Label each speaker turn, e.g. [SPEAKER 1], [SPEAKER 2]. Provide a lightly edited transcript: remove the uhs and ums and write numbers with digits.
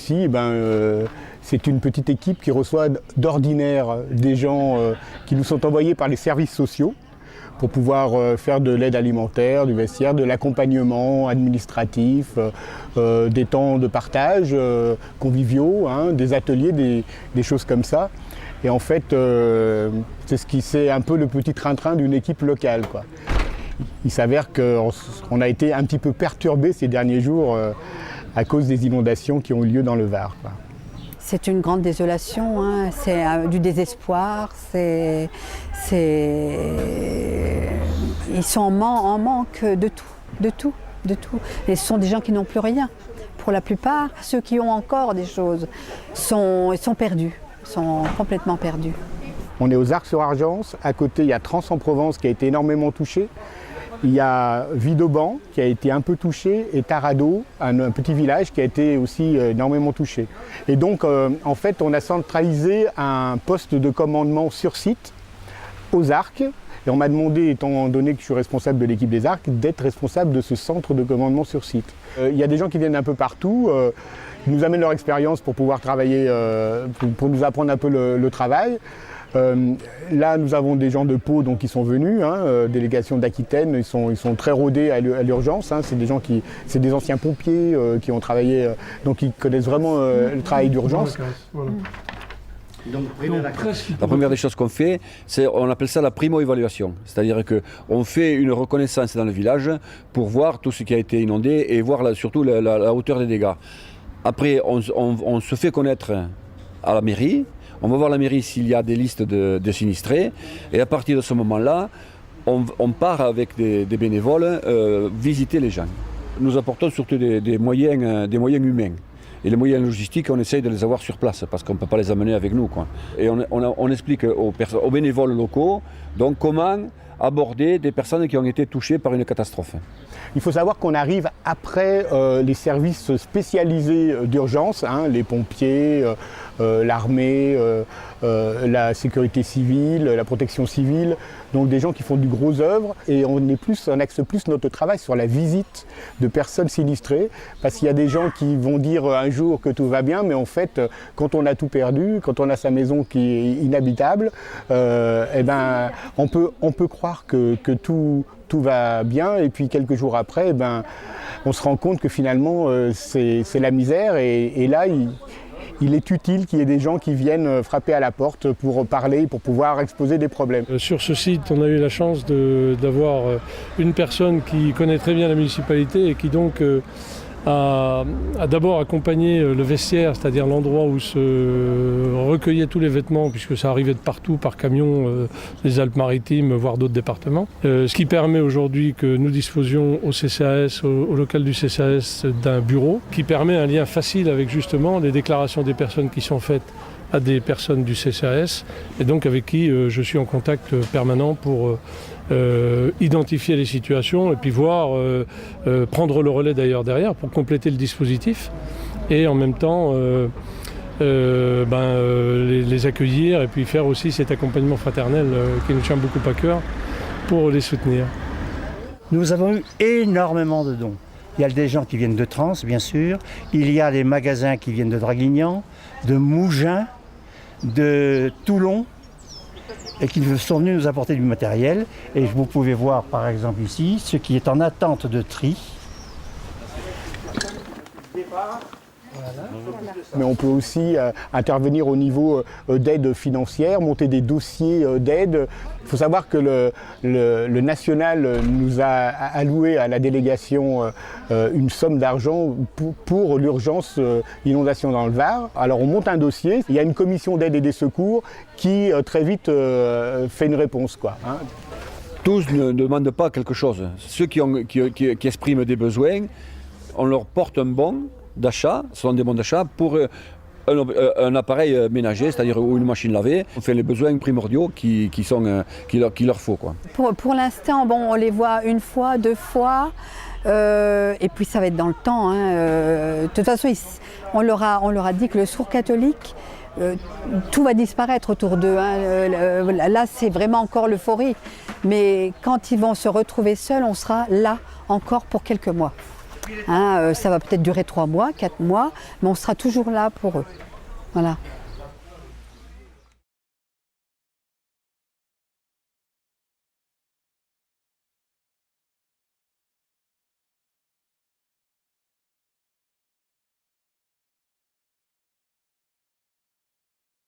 [SPEAKER 1] ici, c'est une petite équipe qui reçoit d'ordinaire des gens qui nous sont envoyés par les services sociaux pour pouvoir faire de l'aide alimentaire, du vestiaire, de l'accompagnement administratif, des temps de partage conviviaux, des ateliers, des choses comme ça. Et en fait, c'est un peu le petit train-train d'une équipe locale, quoi. Il s'avère qu'on a été un petit peu perturbé ces derniers jours à cause des inondations qui ont eu lieu dans le Var, quoi.
[SPEAKER 2] C'est une grande désolation, hein. C'est du désespoir, ils sont en manque de tout. Et ce sont des gens qui n'ont plus rien. Pour la plupart, ceux qui ont encore des choses sont perdus, sont complètement perdus.
[SPEAKER 1] On est aux Arcs-sur-Argence, à côté il y a Trans-en-Provence qui a été énormément touché. Il y a Vidauban qui a été un peu touché et Tarado, un petit village qui a été aussi énormément touché. Et donc en fait on a centralisé un poste de commandement sur site aux Arcs. Et on m'a demandé, étant donné que je suis responsable de l'équipe des Arcs, d'être responsable de ce centre de commandement sur site. Il y a des gens qui viennent un peu partout, qui nous amènent leur expérience pour pouvoir travailler, pour nous apprendre un peu le travail. Là, nous avons des gens de Pau donc, qui sont venus, délégation d'Aquitaine, ils sont très rodés à l'urgence. C'est des gens c'est des anciens pompiers qui ont travaillé, donc ils connaissent vraiment le travail d'urgence.
[SPEAKER 3] Voilà.
[SPEAKER 4] Donc, la première des choses qu'on fait, on appelle ça la primo-évaluation. C'est-à-dire qu'on fait une reconnaissance dans le village pour voir tout ce qui a été inondé et voir surtout la hauteur des dégâts. Après, on se fait connaître à la mairie. On va voir la mairie s'il y a des listes de sinistrés. Et à partir de ce moment-là, on part avec des bénévoles visiter les gens. Nous apportons surtout des moyens humains. Et les moyens logistiques, on essaye de les avoir sur place parce qu'on ne peut pas les amener avec nous, quoi. Et on explique aux bénévoles locaux donc, comment aborder des personnes qui ont été touchées par une catastrophe.
[SPEAKER 1] Il faut savoir qu'on arrive après les services spécialisés d'urgence, les pompiers, l'armée, la sécurité civile, la protection civile, donc des gens qui font du gros œuvre et on axe plus notre travail sur la visite de personnes sinistrées parce qu'il y a des gens qui vont dire un jour que tout va bien mais en fait quand on a tout perdu, quand on a sa maison qui est inhabitable, on peut croire que tout va bien et puis quelques jours après on se rend compte que finalement c'est la misère et là il est utile qu'il y ait des gens qui viennent frapper à la porte pour parler, pour pouvoir exposer des problèmes.
[SPEAKER 3] Sur ce site, on a eu la chance d'avoir une personne qui connaît très bien la municipalité et qui donc a d'abord accompagné le vestiaire, c'est-à-dire l'endroit où se recueillaient tous les vêtements, puisque ça arrivait de partout par camion des Alpes-Maritimes, voire d'autres départements. Ce qui permet aujourd'hui que nous disposions au CCAS, au local du CCAS, d'un bureau qui permet un lien facile avec justement les déclarations des personnes qui sont faites à des personnes du CCAS et donc avec qui je suis en contact permanent pour identifier les situations et puis voir, prendre le relais d'ailleurs derrière pour compléter le dispositif et en même temps les accueillir et puis faire aussi cet accompagnement fraternel qui nous tient beaucoup à cœur pour les soutenir.
[SPEAKER 5] Nous avons eu énormément de dons. Il y a des gens qui viennent de Trans, bien sûr. Il y a des magasins qui viennent de Draguignan, de Mougins, de Toulon, et qui sont venus nous apporter du matériel. Et vous pouvez voir par exemple ici ce qui est en attente de tri.
[SPEAKER 1] Mais on peut aussi intervenir au niveau d'aide financière, monter des dossiers d'aide. Il faut savoir que le national nous a alloué à la délégation une somme d'argent pour l'urgence inondation dans le Var. Alors on monte un dossier, il y a une commission d'aide et des secours qui très vite fait une réponse, quoi.
[SPEAKER 4] Tous ne demandent pas quelque chose. Ceux qui expriment des besoins, on leur porte un bon d'achat, ce sont des bons d'achat pour un appareil ménager, c'est-à-dire ou une machine lavée. On fait les besoins primordiaux qu'il leur faut, quoi.
[SPEAKER 2] Pour l'instant, on les voit une fois, deux fois, et puis ça va être dans le temps. De toute façon, on leur a dit que le Secours catholique, tout va disparaître autour d'eux. Là, c'est vraiment encore l'euphorie. Mais quand ils vont se retrouver seuls, on sera là encore pour quelques mois. Hein, ça va peut-être durer 3 mois, 4 mois, mais on sera toujours là pour eux. Voilà.